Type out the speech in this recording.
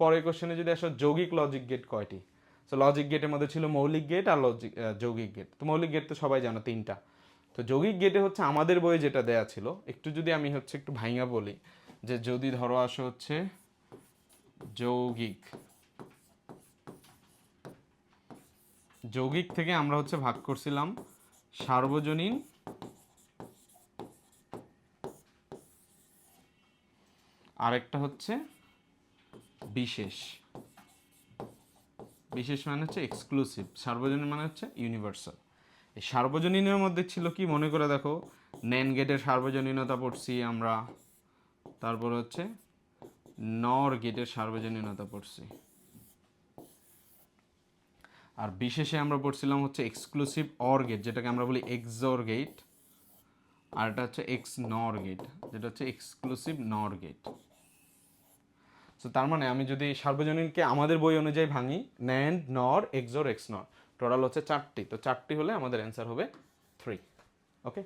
পরের কোশ্চেনে যদি আসো যৌগিক লজিক গেট কয়টি, তো লজিক গেটের মধ্যে ছিল মৌলিক গেট আর যৌগিক গেট। তো মৌলিক গেট তো সবাই জানো 3টা। তো যৌগিক গেটে হচ্ছে আমাদের বইয়ে যেটা দেয়া ছিল, একটু যদি আমি হচ্ছে একটু ভাইঙা বলি, যে যদি ধরো আসো হচ্ছে যৌগিক, যৌগিক থেকে আমরা হচ্ছে ভাগ করছিলাম সার্বজনীন আরেকটা হচ্ছে বিশেষ। বিশেষ মানে হচ্ছে এক্সক্লুসিভ, সার্বজনীন মানে হচ্ছে ইউনিভার্সাল। এই সার্বজনীনের মধ্যে ছিল কি মনে করে দেখো, ন্যান্ড গেটের সার্বজনীনতা পড়ছি আমরা, তারপর হচ্ছে নর গেটের সার্বজনীনতা পড়ছি, আর বিশেষে আমরা পড়ছিলাম হচ্ছে এক্সক্লুসিভ অর গেট, যেটাকে আমরা বলি এক্সর গেট, আর এটা হচ্ছে এক্স নর গেট, যেটা হচ্ছে এক্সক্লুসিভ নর গেট। তো তার মানে আমি যদি সার্বজনীনকে আমাদের বই অনুযায়ী ভাঙি, ন্যান্ড, নর, এক্সর, এক্স নর, টোটাল হচ্ছে 4টি। তো 4টি হলে আমাদের অ্যান্সার হবে 3। ওকে।